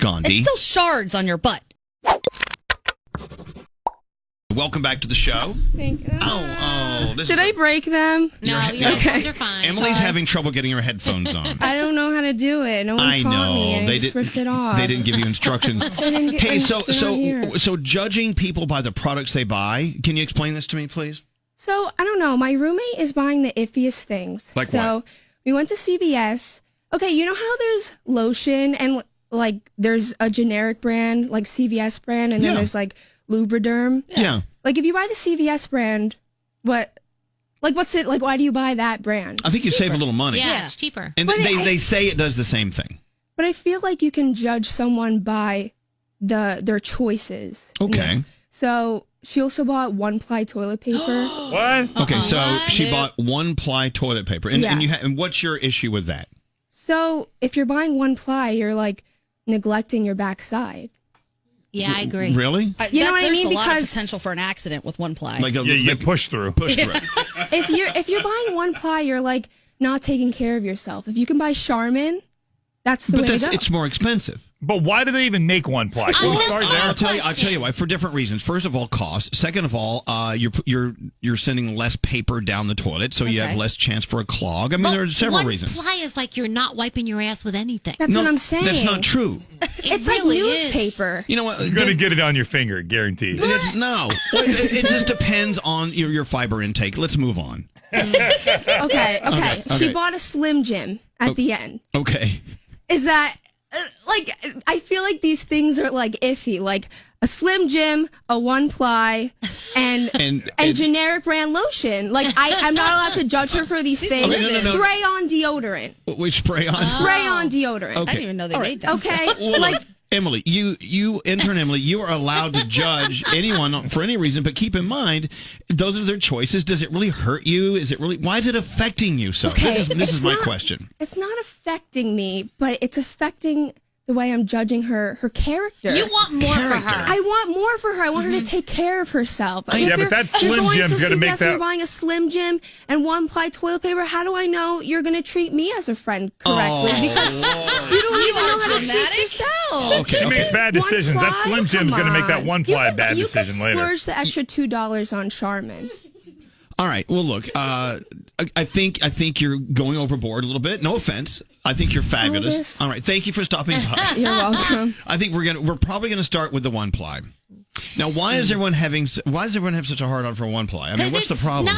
Gandhi. It's still shards on your butt. Welcome back to the show. Thank you. Did I break them? No, your headphones are fine. Emily's having trouble getting her headphones on. I don't know how to do it. No one I taught know. me, and I just ripped it off. They didn't give you instructions. Hey, so so judging people by the products they buy, can you explain this to me, please? So, I don't know. My roommate is buying the iffiest things. Like so, what? we went to CVS. Okay, you know how there's lotion and like there's a generic brand, like CVS brand, and then there's like Lubriderm? Yeah. Like if you buy the CVS brand, what's it, like why do you buy that brand? I think you save a little money. Yeah, it's cheaper. And they say it does the same thing. But I feel like you can judge someone by their choices. Okay. So she also bought one-ply toilet paper. What? Okay, so she bought one-ply toilet paper. And, and what's your issue with that? So if you're buying one-ply, you're like neglecting your backside. Yeah, I agree. Really? You know what I mean? There's a lot of Because potential for an accident with one-ply. Like you get pushed through. if you're buying one-ply, you're like not taking care of yourself. If you can buy Charmin, that's the way to go. It's more expensive. But why do they even make one-ply? Can we start there? I'll tell you why. For different reasons. First of all, cost. Second of all, you're sending less paper down the toilet, so you have less chance for a clog. I mean, there are several reasons. One-ply is like you're not wiping your ass with anything. That's what I'm saying. That's not true. It's really like newspaper. You know what? You're going to get it on your finger, guaranteed. No. It just depends on your fiber intake. Let's move on. Okay. She bought a Slim Jim at the end. Okay. Is that I feel like these things are like iffy, like a Slim Jim, a one-ply, and generic brand lotion. Like I'm not allowed to judge her for these things. Okay, no. Spray on deodorant. We spray on. Spray on deodorant. Okay. I didn't even know they made that. Okay. Well, look, Emily, intern Emily, you are allowed to judge anyone for any reason, but keep in mind, those are their choices. Does it really hurt you? Why is it affecting you so? Okay, This is my question. It's not affecting me, but it's affecting the way I'm judging her character. You want more for her. I want more for her. I want her to take care of herself. Yeah, but that Slim Jim's going to make that. You're buying a Slim Jim and one-ply toilet paper. How do I know you're going to treat me as a friend correctly? Because you don't even know how to treat yourself. Okay, She makes bad decisions. That Slim Jim's going to make that one-ply bad decision decision later. You could splurge the extra $2 on Charmin. All right. Well, look, I think you're going overboard a little bit. No offense. I think you're fabulous. All right. Thank you for stopping by. You're welcome. I think we're probably gonna start with the one-ply. Now, why does everyone have such a hard on for one-ply? I mean, what's the problem?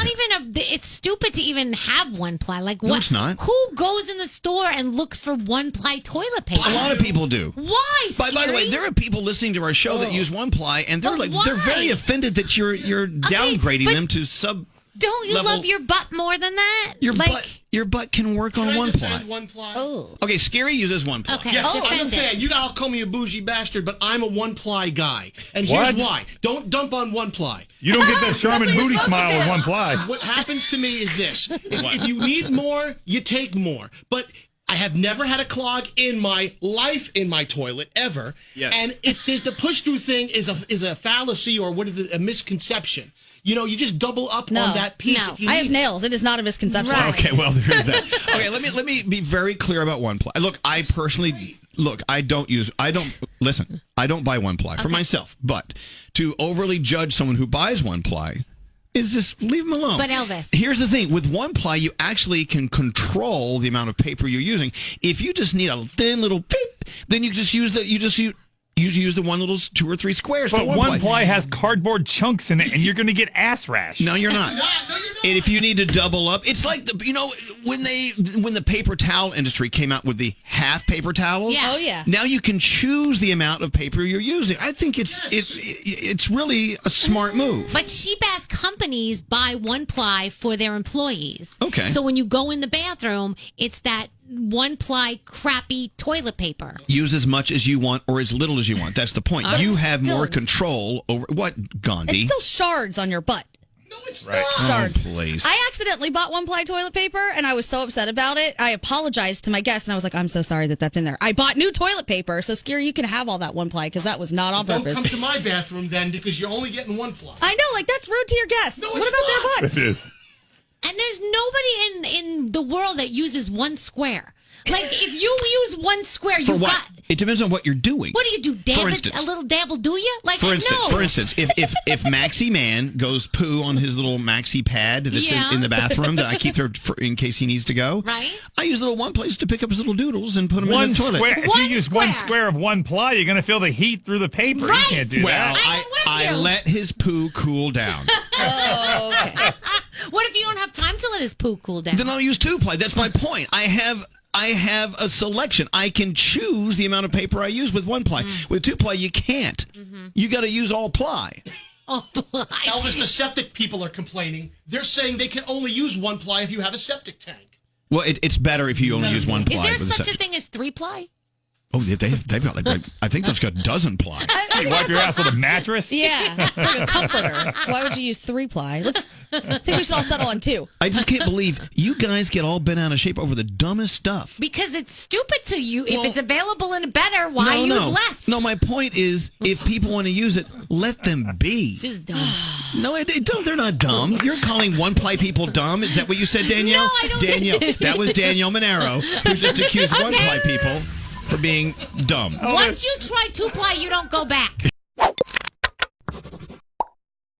It's stupid to even have one-ply. Like what? No, it's not. Who goes in the store and looks for one-ply toilet paper? A lot of people do. Why? By the way, there are people listening to our show that use one-ply, and they're But they're very offended that you're downgrading them to sub. Don't you love your butt more than that? Your butt can work on one-ply. One-ply. Oh. Okay, Scary uses one-ply. Okay. Yes, I'll I'm a defend it. fan. You all call me a bougie bastard, but I'm a one-ply guy. And here's why. Don't dump on one-ply. You don't get that Charmin booty smile with one-ply. What happens to me is this. If you need more, you take more. But I have never had a clog in my life in my toilet, ever. Yes. And the push-through thing is a fallacy or a misconception. You know, you just double up on that piece. No. If you I have need- nails. It is not a misconception. Right. Okay, well, there's that. Okay, let me be very clear about one-ply. Look, I don't buy one-ply for myself, but to overly judge someone who buys one-ply is just leave them alone. But Elvis, here's the thing: with one-ply, you actually can control the amount of paper you're using. If you just need a thin little beep, then you just use the one little 2 or 3 squares. But for one-ply has cardboard chunks in it, and you're going to get ass rash. No, you're not. And if you need to double up, it's like when the paper towel industry came out with the half paper towels. Yeah. Oh, yeah. Now you can choose the amount of paper you're using. I think it's really a smart move. but cheap-ass companies buy one-ply for their employees. Okay. So when you go in the bathroom, it's that one-ply crappy toilet paper. Use as much as you want or as little as you want. That's the point. You have more control over what, Gandhi? It's still shards on your butt. No, it's Right. not. Shards. Oh, please. I accidentally bought one-ply toilet paper, and I was so upset about it. I apologized to my guest, and I was like, I'm so sorry that's in there. I bought new toilet paper, so Scary, you can have all that one-ply, because that was not on Don't purpose. come to my bathroom then, because you're only getting one-ply. I know, like, that's rude to your guests. No, what it's about not. their butts? It is. And there's nobody in the world that uses one square. Like, if you use one square, For you've what? got... It depends on what you're doing. What do you do? Dab For it? instance. A little dabble, do you? Like, For instance, no. if Maxie Man goes poo on his little maxi pad that's in the bathroom that I keep there in case he needs to go, right? I use little one place to pick up his little doodles and put them in One the toilet. square. If you use one square of one ply, you're going to feel the heat through the paper. Right. You can't do Well, that. I let his poo cool down. Oh, okay. What if you don't have time to let his poo cool down? Then I'll use two-ply. That's my point. I have a selection. I can choose the amount of paper I use with one ply. With two-ply, you can't. You got to use all ply. Oh, ply. Elvis, the septic people are complaining. They're saying they can only use one ply if you have a septic tank. Well, it's better if you only use one ply. Is there with such a septic. thing as 3-ply? Oh, they've got like I think they've got a dozen ply. You wipe your ass with a mattress? Yeah, like a comforter. Why would you use 3-ply? I think we should all settle on 2. I just can't believe you guys get all bent out of shape over the dumbest stuff. Because it's stupid to you. If it's available and better, why use less? No, my point is, if people want to use it, let them be. She's dumb. No, they're not dumb. You're calling one-ply people dumb. Is that what you said, Danielle? No, I don't Danielle, that was Danielle Monaro, who just accused one-ply people for being dumb. Once you try 2-ply, you don't go back.